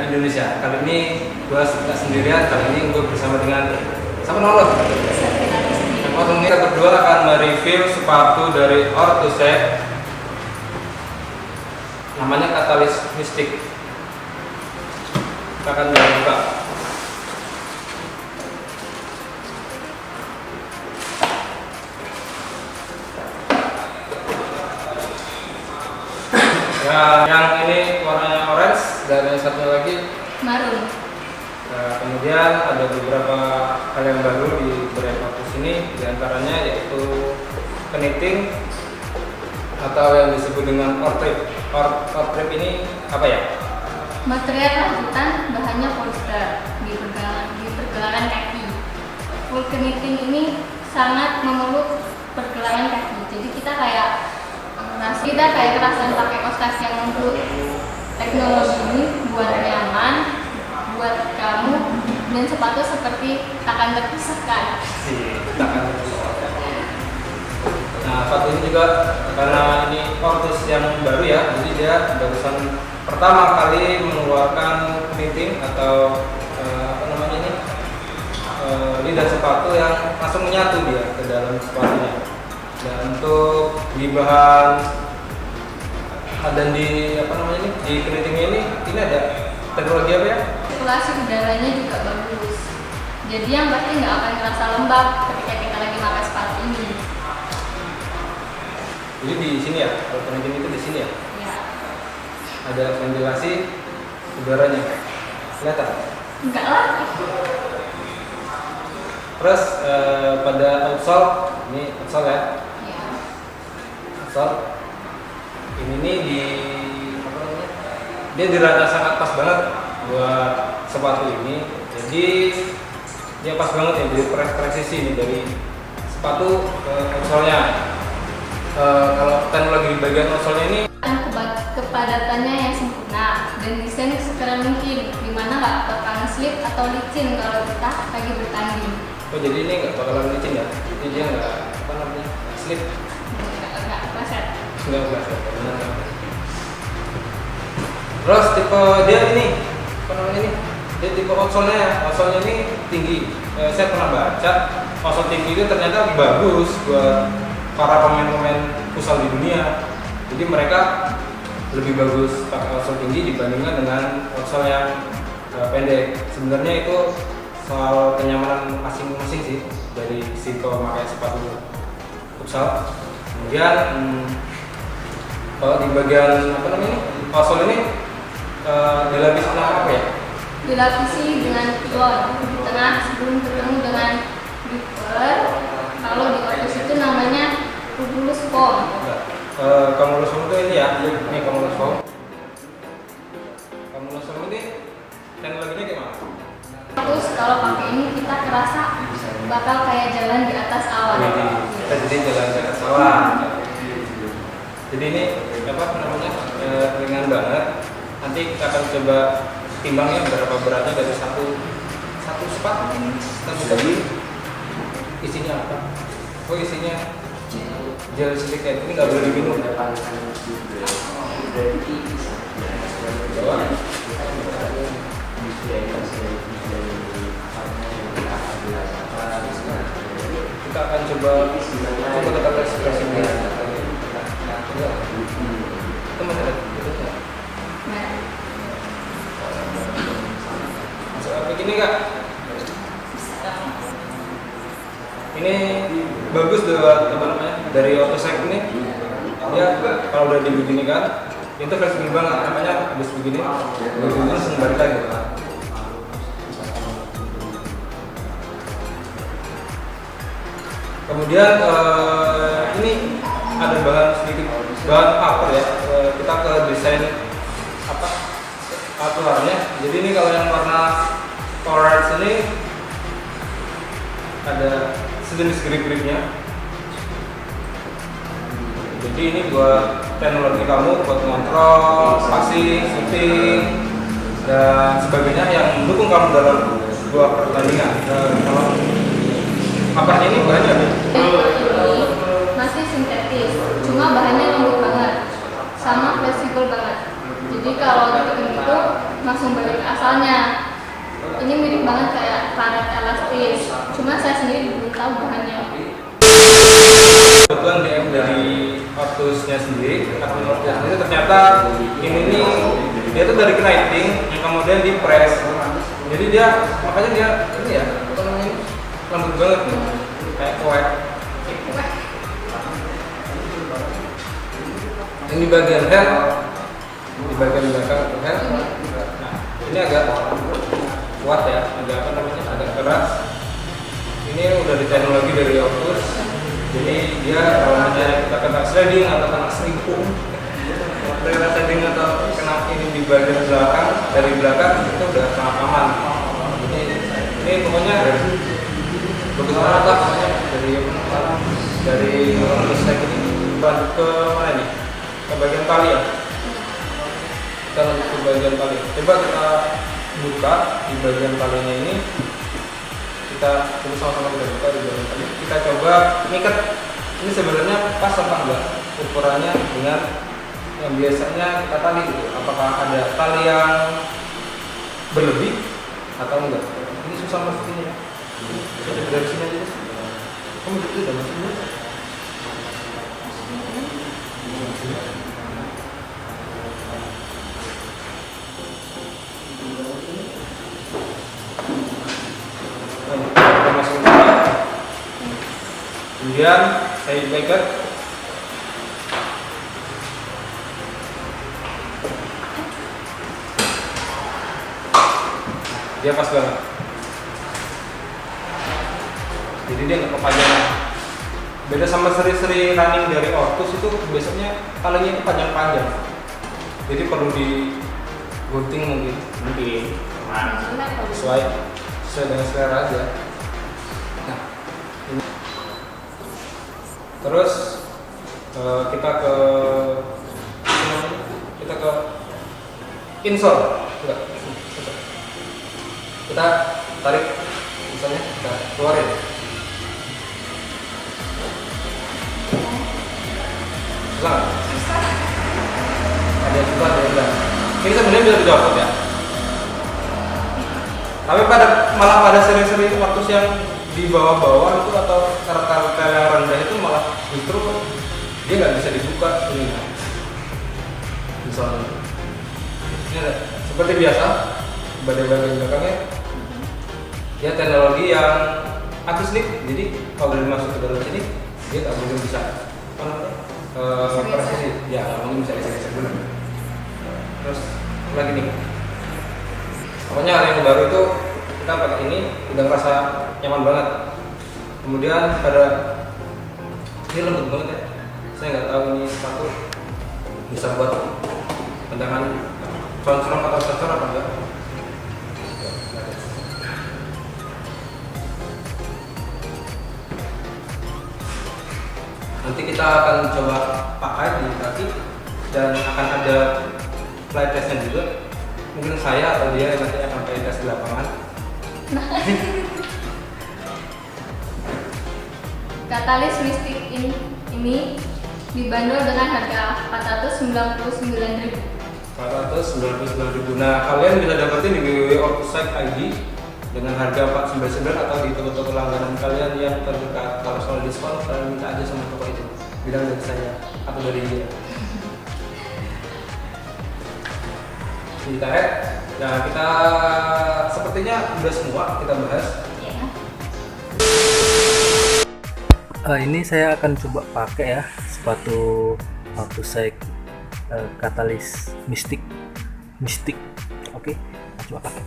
Indonesia. Kali ini gue nggak sendirian, kali ini gue bersama dengan siapa nama lo? Kita berdua akan mereview sepatu dari Orthosec, namanya Catalyst Mystic. Kita akan buka. Ya, yang ini warnanya orange dan yang satunya lagi maroon. Nah, kemudian ada beberapa hal yang baru di brand Orthos ini, diantaranya yaitu knitting atau yang disebut dengan Ortrip. Ortrip ini apa ya? Material lanjutan bahannya polyester di pergelangan kaki. Full knitting ini sangat memeluk pergelangan kaki. Jadi kita kayak kerasan pakai kaos kaki yang untuk teknologi ini buat nyaman, buat kamu, dan sepatu seperti takkan terpisahkan. Nah, sepatu ini juga karena ini Orthos yang baru ya, jadi dia barusan pertama kali mengeluarkan knitting atau lidah sepatu yang langsung menyatu dia ke dalam sepatunya. Dan untuk di bahan dan di di knittingnya ini ada teknologi apa ya? Sirkulasi udaranya juga bagus. Jadi yang pasti nggak akan ngerasa lembab ketika kita lagi pakai sepatu ini. Jadi di sini ya, kalau knitting itu di sini ya? Ya. Ada ventilasi udaranya. Kelihatan? Enggak lah. Terus pada outsole, ini outsole ya? Ya. Outsole. Ini nih dia dirasa sangat pas banget buat sepatu ini. Jadi dia pas banget ya, jadi presisi ini dari sepatu ke outsole-nya. Kalau teknologi di bagian outsole-nya ini Kepadatannya yang sempurna dan desain sekeren mungkin, dimana nggak bakal slip atau licin kalau kita lagi bertanding. Oh, jadi ini nggak bakalan licin ya? Jadi dia nggak slip? Nggak pleset. Nggak pleset. Terus tipe dia ini dia tipe outsole-nya ini tinggi. Saya pernah baca outsole tinggi itu ternyata bagus buat para pemain-pemain futsal di dunia. Jadi mereka lebih bagus pakai outsole tinggi dibandingkan dengan outsole yang pendek. Sebenarnya itu soal kenyamanan masing-masing sih dari si pemakai sepatu futsal. Kemudian kalau di bagian outsole ini dilapisi dengan apa ya? Dilapisi dengan pilon di tengah sebelum ketemu dengan gripper. Kalau di Orthos itu namanya Cumulus foam. Cumulus foam itu ini ya, ini Cumulus foam. Cumulus foam ini teknologinya gimana? Terus kalau pakai ini kita kerasa bakal kayak jalan di atas awan. Kita jadi jalan di atas awan. Jadi ini ringan banget. Nanti kita akan coba timbangnya berapa beratnya dari satu sepatu. Kita coba isinya apa? Oh, isinya gel silikat, ini nggak boleh diminum. Kita akan coba kita tes ekspresinya. Itu masih ada. Begini kak, ini bagus dari Orthosec ini. Dia kalau udah dibeginikan itu fleksibel banget, namanya habis begini langsung balik lagi. Kemudian ini ada bahan upper ya. Kita ke desain aturannya. Jadi ini kalau yang warna orange ini ada sejenis grip-gripnya. Jadi ini buat teknologi kamu buat ngontrol, passing, shooting, dan sebagainya yang mendukung kamu dalam sebuah pertandingan. Kalau apanya ini bahannya apa? Ini masih sintetis, cuma bahannya lembut banget, sama fleksibel banget. Jadi kalau gitu langsung balik ke asalnya. Ini mirip banget kayak karet elastis, cuma saya sendiri belum tahu bahannya. Kebetulan DM dari Ortusnya sendiri, akun Ortusnya sendiri ternyata ini nih dia tuh dari knighting yang kemudian di press. Jadi dia makanya dia ini ya apa namanya lembut banget nih, kayak kue. Ini di bagian hair, di bagian belakang hair. Nah, ini agak kuat ya, agak apa namanya, agak keras. Ini udah di teknologi dari Ortus. Jadi dia kalau misalnya kita kena shredding atau kena selingkuh, kena shredding atau kena ini di bagian belakang, dari belakang itu udah sangat aman. Ini pokoknya bagus banget lah pokoknya dari Ortus kayak gini. Lanjut ke mana nih? Ke bagian tali ya. Kita lanjut ke bagian tali. Coba kita buka di bagian talinya ini. Kita coba sama-sama kita buka di bagian tali. Kita coba ngikat. Ini sebenarnya pas apa enggak ukurannya dengan yang biasanya kita tali gitu. Apakah ada tali yang berlebih atau enggak? Ini susah masukinnya. Kita coba dari sini aja. Kamu gitu udah masukin. Kemudian saya ikat. Dia pas banget. Jadi dia nggak kepanjangan. Beda sama seri-seri running dari Ortus itu biasanya talinya itu panjang-panjang. Jadi perlu di gunting mungkin. Sesuai dengan selera aja. Nah, ini. Terus kita ke insole. Kita tarik misalnya, kita keluarin. Susah nggak? Ada yang susah, ada yang enggak. Ini sebenarnya bisa dijawab ya. Tapi malah pada seri-seri waktu yang di bawah-bawah itu atau karakter yang rendah itu malah justru dia nggak bisa dibuka ini. Misalnya, ini ada, seperti biasa bagian belakangnya dia teknologi yang anti-slip. Jadi kalau udah masuk ke dalam sini dia nggak mungkin bisa apa namanya presisi, ya nggak mungkin bisa geser dulu. Terus lagi nih, pokoknya hal yang baru itu kita pakai ini udah ngerasa nyaman banget. Kemudian pada ini lembut banget ya. Saya nggak tahu ini sepatu bisa buat tendangan control atau sensor apa enggak. Nanti kita akan coba pakai di kaki dan akan ada flight testnya juga. Mungkin saya atau dia yang nanti akan pakai tes di lapangan. Katalis Mystic ini dibanderol dengan harga 499.000. 499.000. Nah, kalian bisa dapetin di www.ortussite.id dengan harga 499 atau di toko-toko langganan kalian yang terdekat. Kalau soal diskon, kalian minta aja sama toko itu. Bilang dari saya atau dari dia. Kita nah kita sepertinya udah semua kita bahas. Ini saya akan coba pakai ya sepatu Ortussite Katalis Mystic. Oke, coba pakai.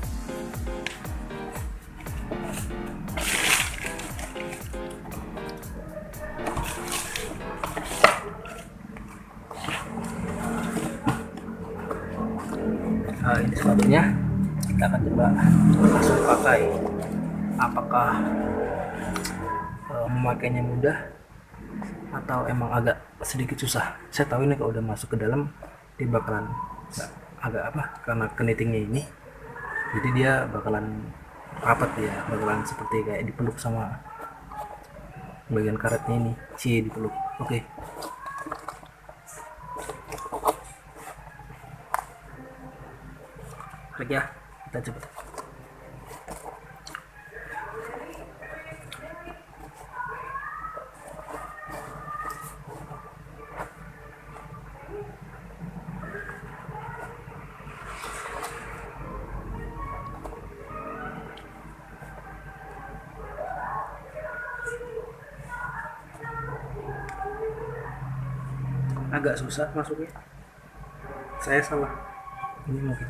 Ini sepatunya kita akan coba langsung pakai. Apakah memakainya mudah atau emang agak sedikit susah? Saya tahu ini kalau udah masuk ke dalam dia bakalan agak apa, karena kenitingnya ini jadi dia bakalan rapat ya, bakalan seperti kayak dipeluk sama bagian karetnya ini, dipeluk. Oke. Baik ya, kita coba. Agak susah masuknya, saya salah ini mungkin.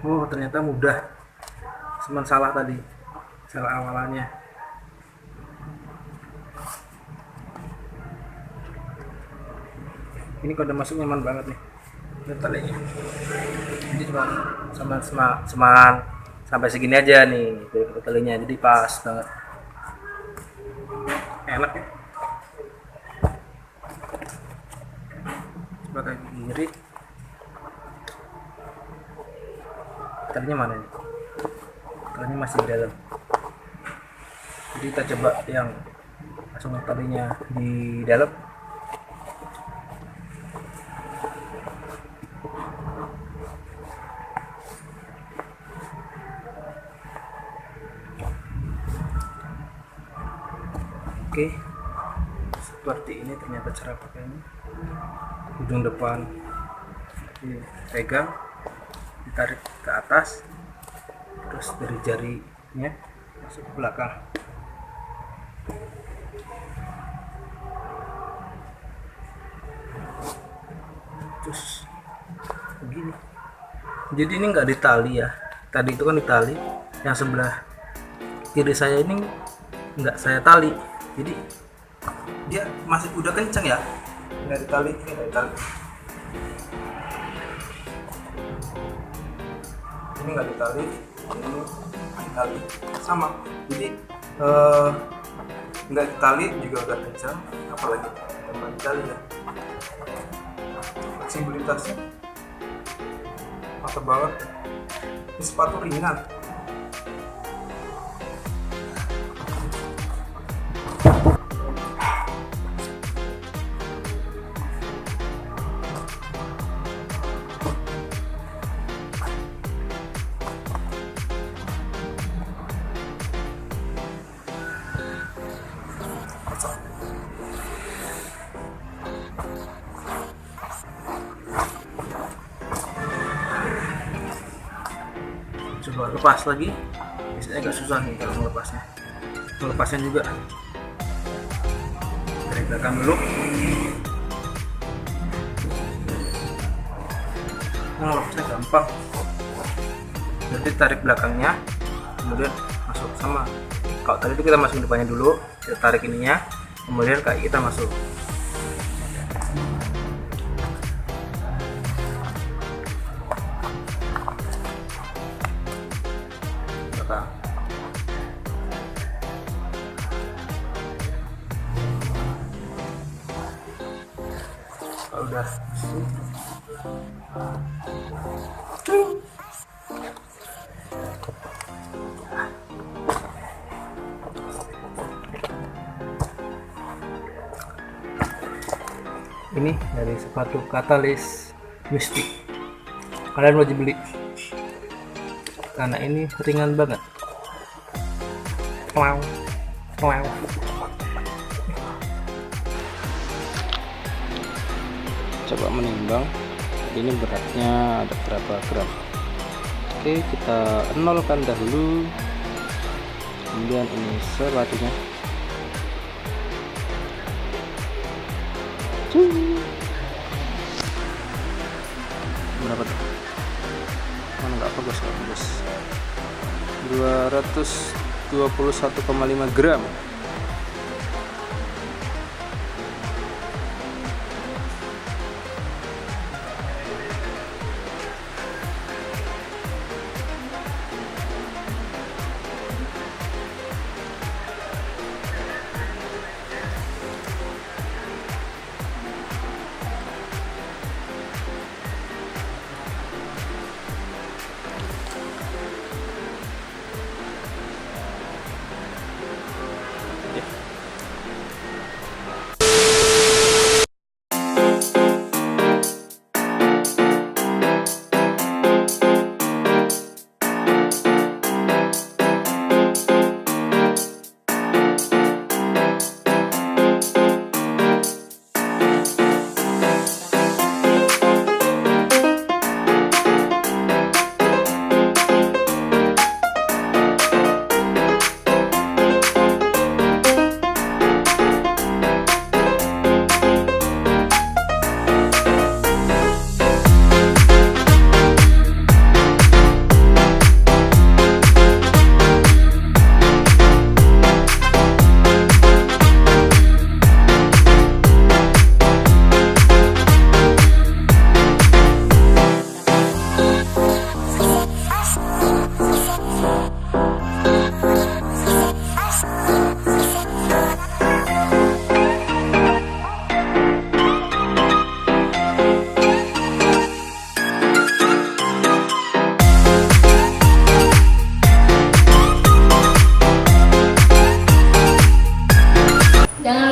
Oh ternyata mudah, cuman salah tadi, salah awalannya. Ini kalau udah masuk nyaman banget nih, ini talinya. Jadi cuma sampai segini aja nih dari talinya, jadi pas banget, enak ya. Coba kayak kiri, talinya mana nih? Talinya masih di dalam. Jadi kita coba yang langsung talinya di dalam. Oke, seperti ini ternyata cara pakainya. Ujung depan dipegang, ditarik ke atas, terus dari jarinya masuk ke belakang. Terus begini. Jadi ini nggak ditali ya. Tadi itu kan ditali, yang sebelah kiri saya ini nggak saya tali. Jadi dia masih udah kenceng ya, nggak ditali, ini nggak ditali, ini nggak ditali, ini ditali sama. Jadi nggak ditali juga udah kenceng, apalagi nggak ditali ya. Fleksibilitasnya mantap banget. Ini sepatu ringan. Coba lepas lagi, biasanya agak susah nih kalau melepasnya juga dari belakang dulu. Melepasnya gampang, jadi tarik belakangnya kemudian masuk sama. Kalau tadi itu kita masukin depannya dulu, kita tarik ininya, kemudian kaki kita masuk. Kalau udah ini dari sepatu Katalis Mystic, kalian wajib beli karena ini ringan banget. Wow. Coba menimbang ini beratnya ada berapa gram. Oke, kita nolkan dahulu, kemudian ini sepatunya. Berapa tuh? Mana nggak bagus, 221,5 gram. Jangan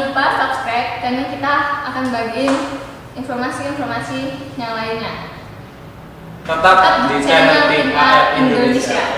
lupa subscribe karena kita akan bagiin informasi-informasi yang lainnya. Tetap di channel Tim AF Indonesia.